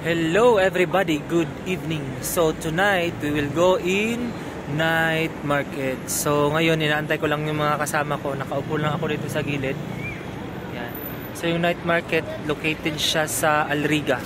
Hello everybody, good evening. So tonight we will go in night market. So ngayon inaantay ko lang yung mga kasama ko. Nakaupo lang ako dito sa gilid. Yan. So yung night market located siya sa Alriga.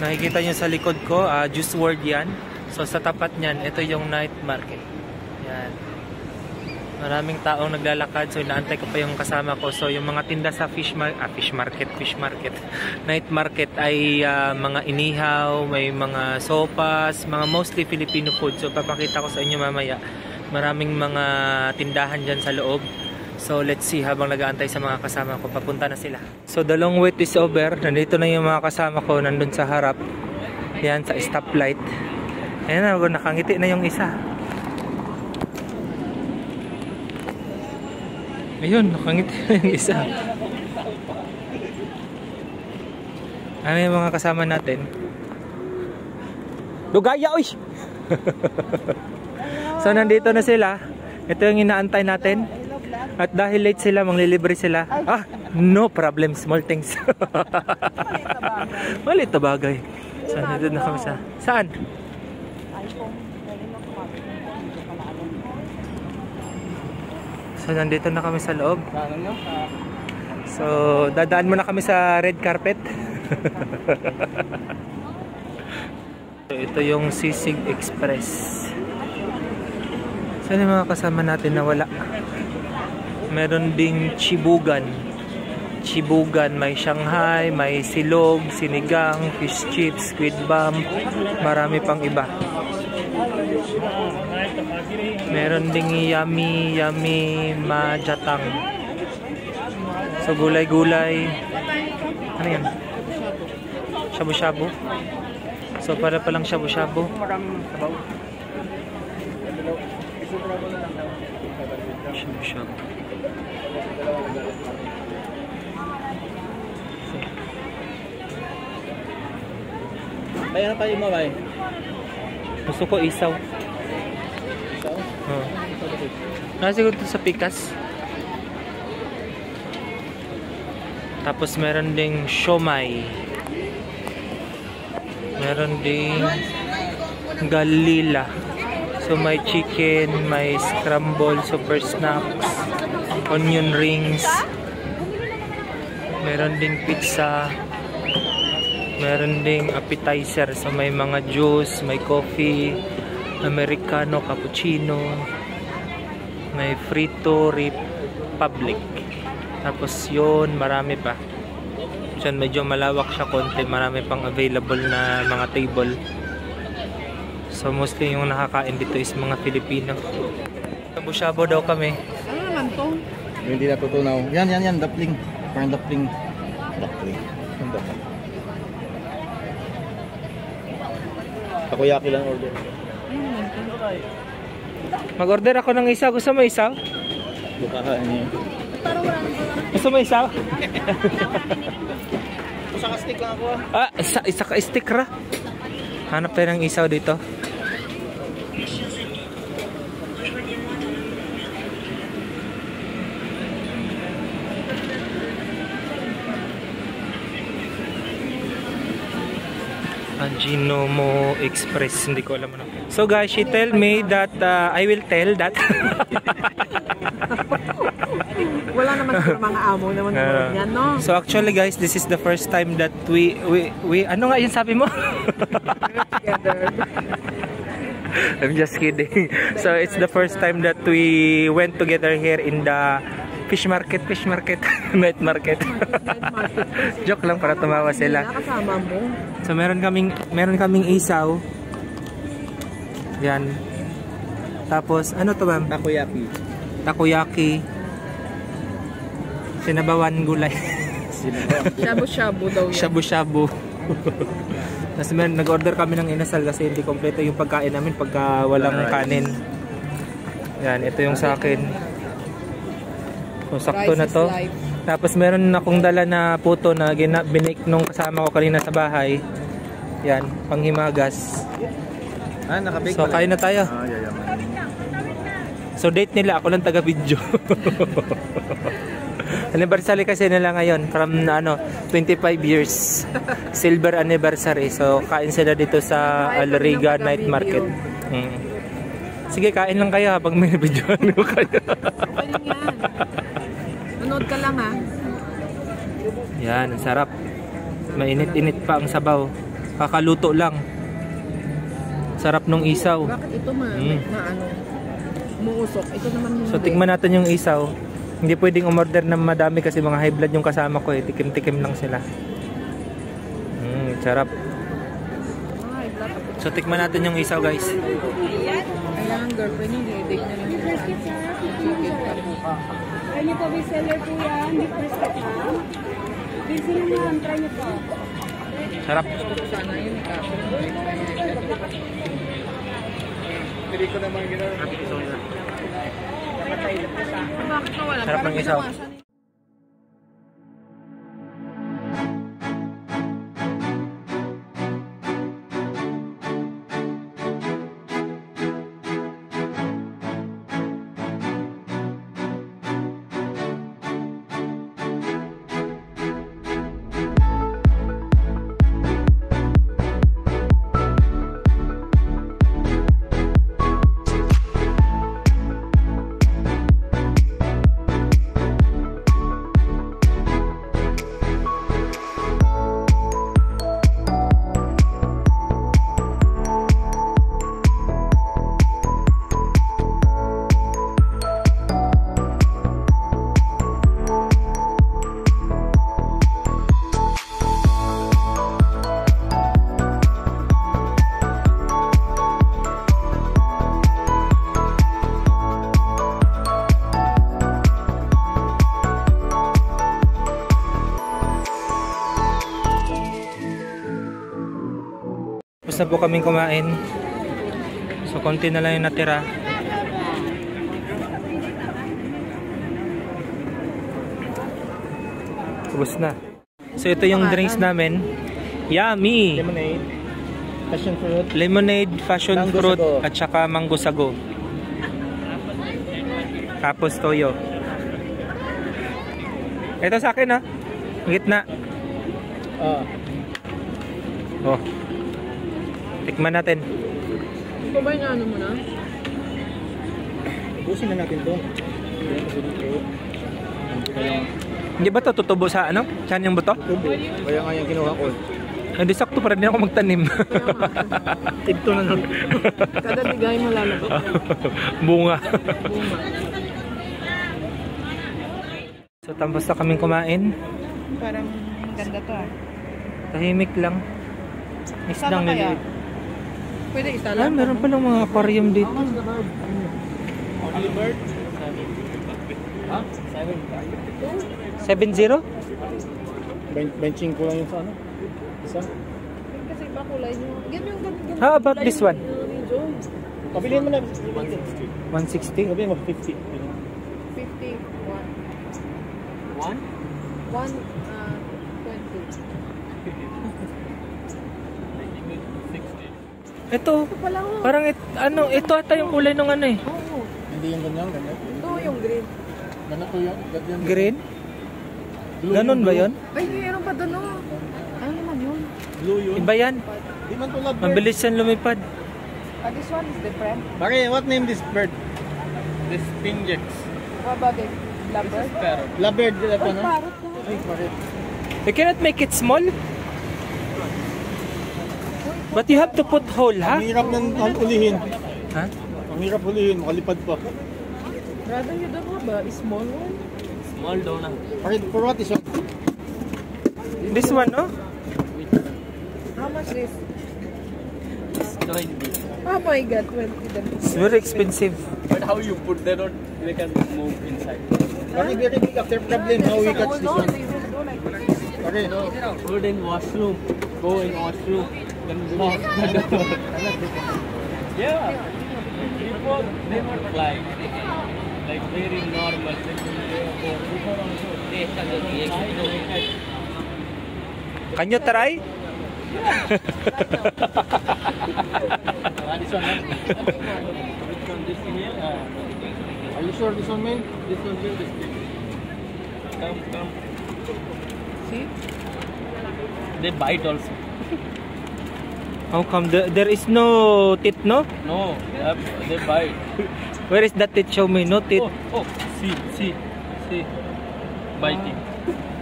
Nakikita nyo sa likod ko, Juice World yan. So sa tapat niyan, ito yung night market. Yan. Maraming taong naglalakad, so inaantay ko pa yung kasama ko. So yung mga tinda sa fish market night market ay mga inihaw, may mga sopas, mga mostly Filipino food. So papakita ko sa inyo mamaya. Maraming mga tindahan dyan sa loob. So let's see habang nag-aantay sa mga kasama ko. Papunta na sila. So the long wait is over. Nandito na yung mga kasama ko, nandun sa harap. Yan sa stoplight. Ayan na, nakangiti na yung isa. Ayun, nakangiti na yung isa. Ano yung mga kasama natin? Lugaya, uy! So nandito na sila. Ito yung inaantay natin. At dahil late sila, manglilibre sila. No problem, small things. Malit na bagay. So nandito na kami sa... Saan? So nandito na kami sa loob. So dadaan muna kami sa red carpet. So ito yung Sisig Express. Saan yung mga kasama natin na wala? Meron ding Chibugan. May Shanghai, may silog, sinigang, fish chips, squid bomb, marami pang iba. Meron ding yummy majatang. So gulay-gulay. Ano yan? Shabu-shabu. So para palang shabu-shabu. Shabu-shabu. Ay, ano tayo mabay? Gusto ko isaw. Nasigod to sa pikas. Tapos meron ding siomai. Meron ding galila. So may chicken, may scramble, super snacks, onion rings. Meron ding pizza. Meron ding appetizer. So may mga juice, may coffee, americano, cappuccino, may frito republic. Tapos yun, marami pa. Diyan medyo malawak siya konti, marami pang available na mga table. So mostly yung nakakain dito is mga Filipino. Shabu-shabu daw kami. Ano naman to? Hindi natutunaw. Yan, dumpling. Parang dumpling. Takoyaki lang order. Mag-order ako ng isaw. Gusto mo isaw? Bukahan niya. Gusto mo isaw? Isa ka stick lang ako. Isa ka stick ra. Hanap tayo ng isaw dito. Ajinomo Express, hindi ko alam ano. So guys, she tell me that I will tell that. Wala naman sa mga amo naman yan, no? So actually guys, this is the first time that we ano nga yun sabi mo? I'm just kidding. So it's the first time that we went together here in the fish market, night market. Joke lang para tumawa sila. Kasama mo. So meron kaming isaw. Yan. Tapos ano to ma'am? Takoyaki. Sinabawan gulay. Shabu-shabu daw yan. Shabu-shabu. Tapos nag-order kami ng inasal kasi hindi kompleto yung pagkain namin pagka walang kanin. Yan, ito yung sa akin. So sakto na to. Tapos meron akong dala na puto na binake nung kasama ko kanina sa bahay. Yan, panghimagas. Nakabake so kain na tayo. So date nila, ako lang taga-video. Anniversary kasi nila ngayon from 25 years. Silver anniversary. So kain sila dito sa Alriga Night Market. Sige, kain lang kayo habang may videoan ko kayo. Okay lang yan. Manood ka lang ha. Yan, ang sarap. Mainit-init pa ang sabaw. Kakaluto lang. Sarap nung isaw. Bakit ito muusok? Ito naman hindi. So tignan natin yung isaw. Hindi pwedeng umorder ng madami kasi mga high blood yung kasama ko eh. Tikim-tikim lang sila. Sarap. So tikman natin yung isaw, guys. Kailangan girlfriend yung i-date na lang yung chicken pa. Try niyo po, bestseller po yan. Hindi brisket ha. Busy naman, try niyo po. Sarap. Sana yun, kaso. Hindi ko naman ginawa. Bakit nawala? Sarap ng isaw. Tapos na po kaming kumain. So konti na lang yung natira. Tapos na. So ito yung drinks namin. Yummy! Lemonade, passion fruit, Lemonade, passion Mango fruit, sago. at saka mango sago. Tapos toyo. Ito sa akin ha. Gitna. Oh. Tikman natin. Ito ba yung ano mo na? ubusin na natin to. Hindi ba ito tutubo sa ano? Saan yung buto? Kaya nga yung kinuha ko. Hindi sakto para din ako magtanim. Tigto na nun. Kada bigay mo lalabot. Bunga. Bunga. So tapos na kaming kumain. Parang ganda to ah. Tahimik lang. Islang Sana kaya? niliit. Pwede isa Ah, lang. meron palang mga aquarium dito. Only bird? 7-0? Benching ko lang yung sa ano. Isa. Kasi iba kulay nyo. Yan yung ganda. How about this one? Pabilihin mo na. 160? Pabilihin mo 50. 51. 1? 20. Ito, parang ito ata yung kulay ng ano eh. Oo. Hindi yung ganyan, ganyan. Ito yung green. Ganito yan. Ganyan. Green? Ganon ba yun? Ay, meron pa doon oh. Ano naman yun? Blue yun. Iba yan. Di man to love bird. Mabilis yan lumipad. This one is different. Pare, what name this bird? This Pingex. How about it? Lovebird? Love bird. Ito Ay, na. parrot na. Ay, pare. You cannot make it small? But you have to put hole, ha? Ang hirap ng ulihin. Ha? Ang hirap ulihin. Makalipad pa. Rather you don't have a small one. Small daw na. Pare, for what is it? This one, no? How much this? Oh my god, 20. It's very expensive. But how you put that on, they can move inside. Pare, very big after problem. How we catch this one? They will go like this. Pare, Put in washroom, go in washroom, then lock the door. Yeah. Before they would fly, like very normal. Can you try? this one, This one, this in here. Are you sure this one, man? This one here, this thing. Come. See? They bite also. How come there is no teeth, no? No, they bite. Where is that teeth? Show me. No teeth. Oh, see. Biting.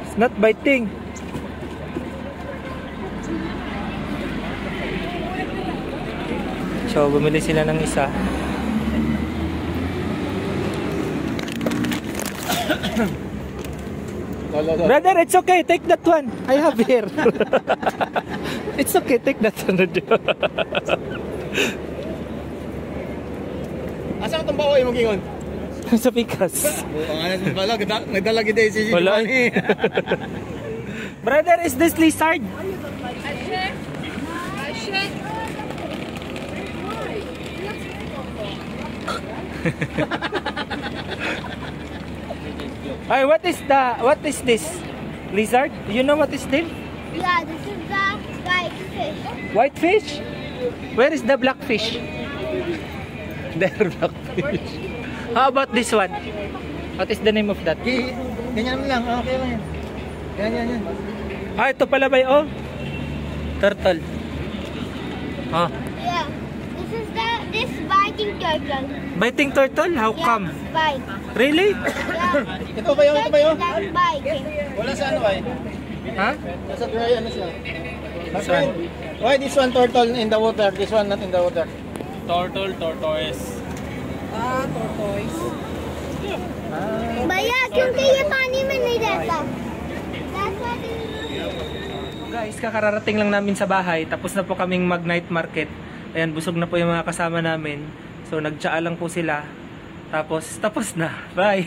It's not biting. So, bumili sila ng isa. Brother, it's okay. Take that one. I have here. It's okay. Take that one. Asa itong bawoy mo gingon? Sa pikas. Nagdala kita si Wala. Brother, is this lizard? Ay, what is this? Lizard? You know what is this? Yeah, this is the white fish. White fish? Where is the black fish? There, black fish. How about this one? What is the name of that? Ganyan lang, okay lang yan. Yan. Ah, ito pala ba yun? Oh, turtle. Ah, Yeah, this biting turtle. biting turtle? How Yeah, come? it's bite. Really? Yeah. Ito ba yun? That's biting. Wala sa ano ay? Ha? Nasa dry ano siya? This one. Why this one turtle in the water? This one not in the water. Turtle, tortoise. Ah, tortoise. भैया क्योंकि ये पानी में नहीं रहता. That's what it is. Guys, kakararating lang namin sa bahay. Tapos na po kaming mag-night market. Ayan, busog na po yung mga kasama namin. So, nagtsaa lang po sila. Tapos na. Bye!